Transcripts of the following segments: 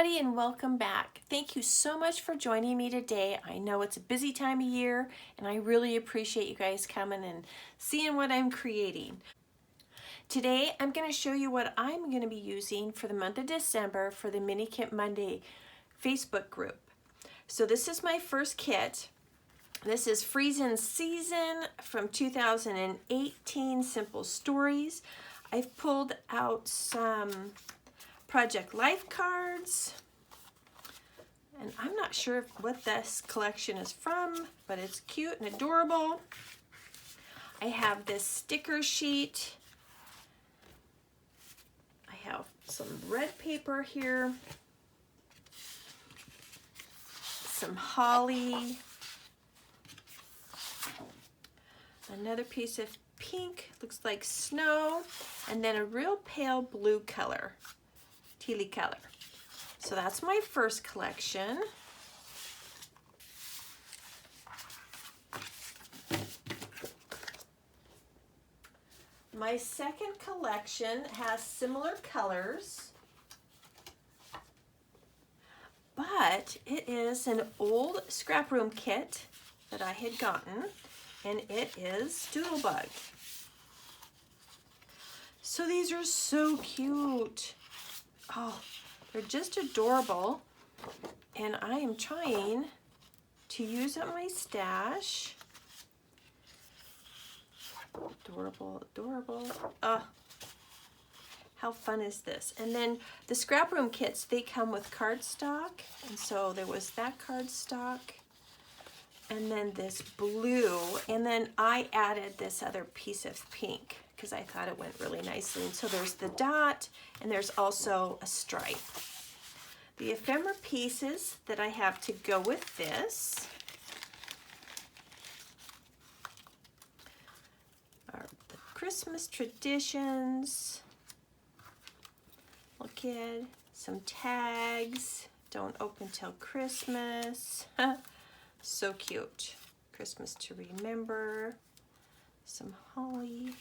everybody, and welcome back. Thank you so much for joining me today. I know it's a busy time of year and I really appreciate you guys coming and seeing what I'm creating. Today I'm going to show you what I'm going to be using for the month of December for the Mini Kit Monday Facebook group. So this is my first kit. This is Freezin' Season from 2018 Simple Stories. I've pulled out some Project Life cards, and I'm not sure what this collection is from, but it's cute and adorable. I have this sticker sheet. I have some red paper here, some holly, another piece of pink, looks like snow, and then a real pale blue color. Tealy color. So that's my first collection. My second collection has similar colors, but it is an old scrap room kit that I had gotten, and it is Doodlebug. So these are so cute. Oh, they're just adorable, and I am trying to use up my stash. Adorable, adorable. How fun is this? And then the scrap room kits, they come with cardstock, and so there was that cardstock, and then this blue, and then I added this other piece of pink because I thought it went really nicely. And so there's the dot, and there's also a stripe. The ephemera pieces that I have to go with this are the Christmas traditions. Look at some tags. Don't open till Christmas. So cute. Christmas to remember. Some holly.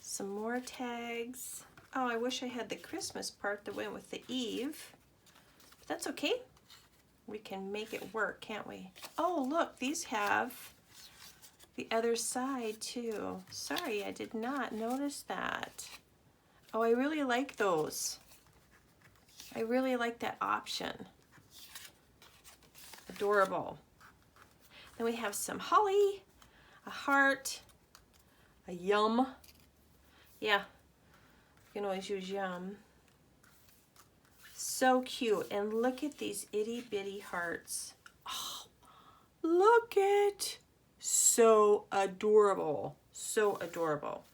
Some more tags. Oh, I wish I had the Christmas part that went with the Eve. But that's okay. We can make it work, can't we? Oh, look, these have the other side too. Sorry, I did not notice that. Oh, I really like those. I really like that option. Adorable. Then we have some holly, a heart, a yum. Yeah, you can always use yum. So cute. And look at these itty bitty hearts. Oh, look at, so adorable. So adorable.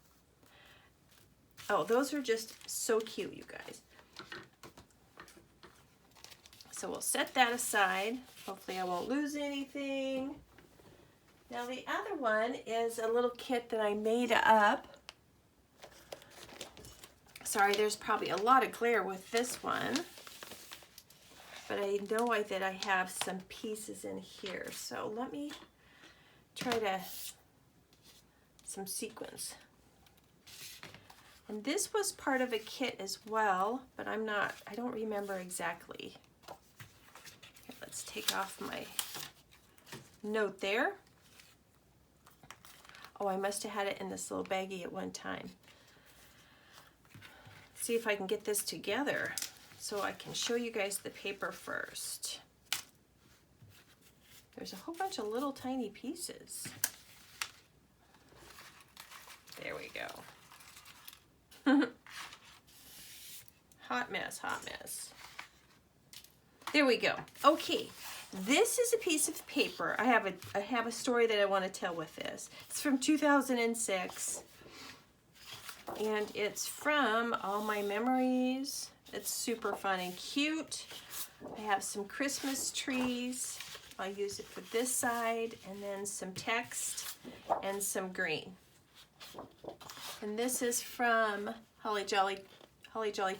Oh, those are just so cute, you guys. So we'll set that aside. Hopefully I won't lose anything. Now the other one is a little kit that I made up. Sorry, there's probably a lot of glare with this one, but I know that I have some pieces in here. So let me try some sequins. And this was part of a kit as well, but I don't remember exactly. Here, let's take off my note there. Oh, I must have had it in this little baggie at one time. See if I can get this together so I can show you guys the paper first. There's a whole bunch of little tiny pieces. There we go. Hot mess, hot mess. There we go. Okay, this is a piece of paper. I have a story that I want to tell with this. It's from 2006. And it's from All My Memories. It's super fun and cute. I have some Christmas trees. I'll use it for this side, and then some text and some green. And this is from Holly Jolly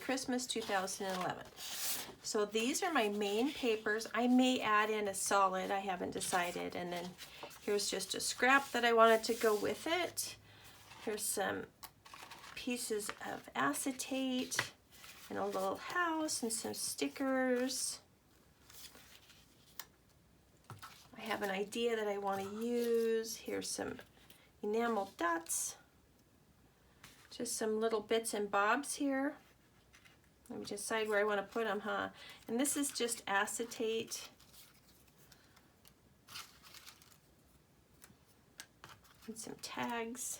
Christmas 2011. So these are my main papers. I may add in a solid, I haven't decided. And then here's just a scrap that I wanted to go with it. Here's some pieces of acetate and a little house and some stickers. I have an idea that I want to use. Here's some enamel dots. Just some little bits and bobs here. Let me decide where I want to put them, huh? And this is just acetate. And some tags.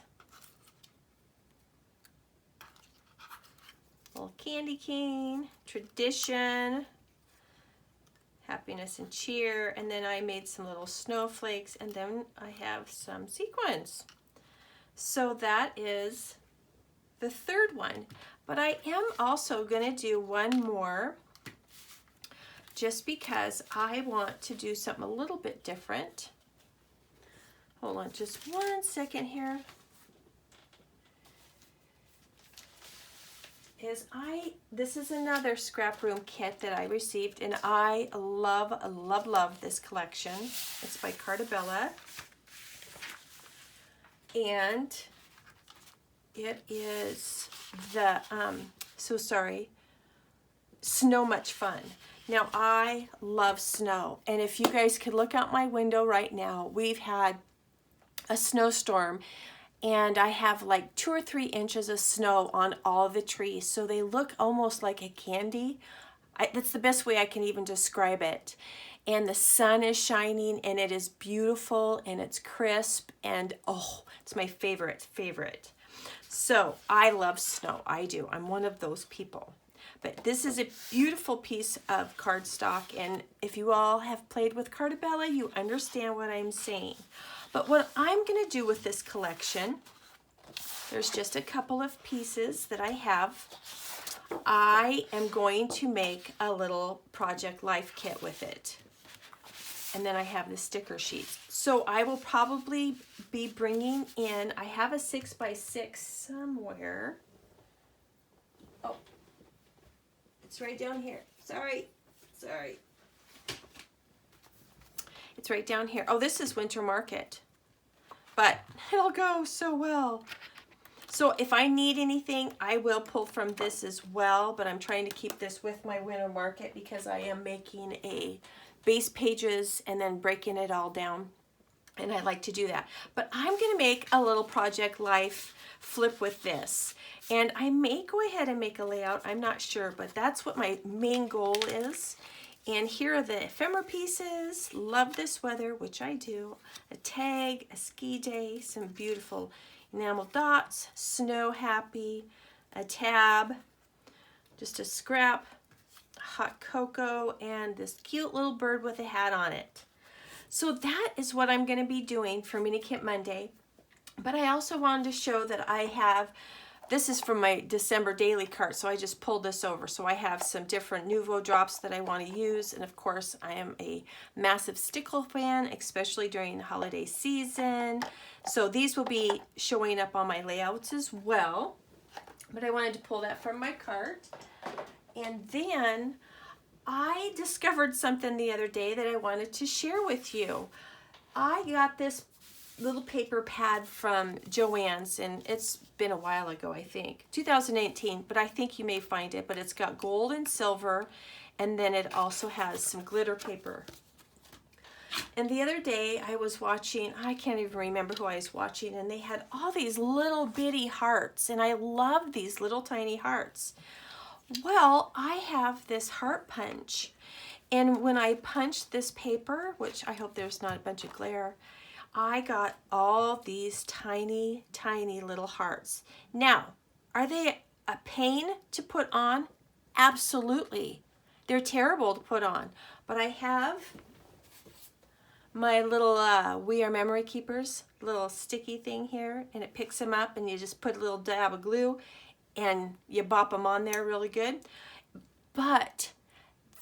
Little candy cane, tradition, happiness and cheer, and then I made some little snowflakes, and then I have some sequins. So that is the third one. But I am also going to do one more just because I want to do something a little bit different. Hold on just 1 second here. This is another scrap room kit that I received, and I love, love, love this collection. It's by Cartabella, and it is the Snow Much Fun. Now I love snow, and if you guys could look out my window right now, we've had a snowstorm. And I have like 2 or 3 inches of snow on all the trees. So they look almost like a candy. That's the best way I can even describe it. And the sun is shining and it is beautiful and it's crisp. And oh, it's my favorite. So I love snow. I do. I'm one of those people. But this is a beautiful piece of cardstock. And if you all have played with Cartabella, you understand what I'm saying. But what I'm going to do with this collection, there's just a couple of pieces that I have. I am going to make a little Project Life kit with it. And then I have the sticker sheets. So I will probably be bringing in, I have a 6x6 somewhere. Oh, it's right down here. Sorry. It's right down here. Oh, this is Winter Market, but it'll go so well. So if I need anything, I will pull from this as well, but I'm trying to keep this with my Winter Market because I am making a base pages and then breaking it all down, and I like to do that. But I'm going to make a little Project Life flip with this, and I may go ahead and make a layout. I'm not sure, but that's what my main goal is. And here are the ephemera pieces. Love this weather, which I do. A tag, a ski day, some beautiful enamel dots, snow happy, a tab, just a scrap, hot cocoa, and this cute little bird with a hat on it. So that is what I'm going to be doing for Mini Kit Monday. But I also wanted to show that I have, this is from my December daily cart, so I just pulled this over. So I have some different Nouveau drops that I want to use. And of course, I am a massive stickle fan, especially during the holiday season. So these will be showing up on my layouts as well. But I wanted to pull that from my cart. And then I discovered something the other day that I wanted to share with you. I got this little paper pad from Joann's, and it's been a while ago, I think 2018, but I think you may find it. But it's got gold and silver, and then it also has some glitter paper. And the other day I was watching, I can't even remember who I was watching, and they had all these little bitty hearts, and I love these little tiny hearts. Well, I have this heart punch, and when I punched this paper, which I hope there's not a bunch of glare, I got all these tiny, tiny little hearts. Now, are they a pain to put on? Absolutely. They're terrible to put on. But I have my little We Are Memory Keepers little sticky thing here, and it picks them up, and you just put a little dab of glue, and you bop them on there really good. But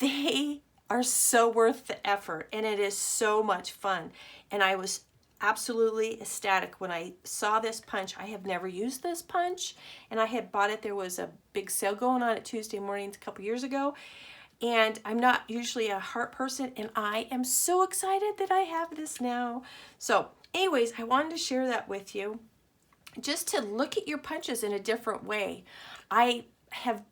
they are so worth the effort, and it is so much fun. And I was absolutely ecstatic when I saw this punch. I have never used this punch, and I had bought it. There was a big sale going on at Tuesday mornings a couple years ago, and I'm not usually a heart person, and I am so excited that I have this now. So anyways, I wanted to share that with you. just to look at your punches in a different way. I have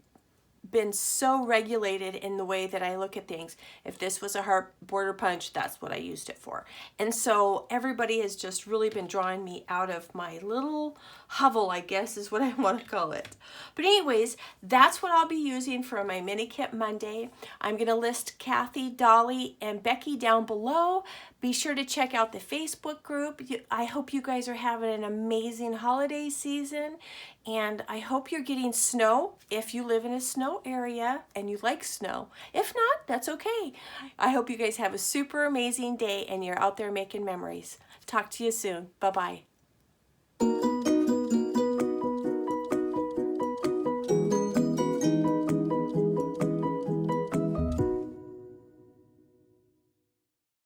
been so regulated in the way that I look at things. If this was a heart border punch, that's what I used it for. And so everybody has just really been drawing me out of my little hovel, I guess is what I want to call it. But anyways, that's what I'll be using for my mini kit Monday. I'm going to list Kathy, Dolly, and Becky down below. Be sure to check out the Facebook group. I hope you guys are having an amazing holiday season, and I hope you're getting snow if you live in a snow area and you like snow. If not, that's okay. I hope you guys have a super amazing day and you're out there making memories. Talk to you soon. Bye-bye.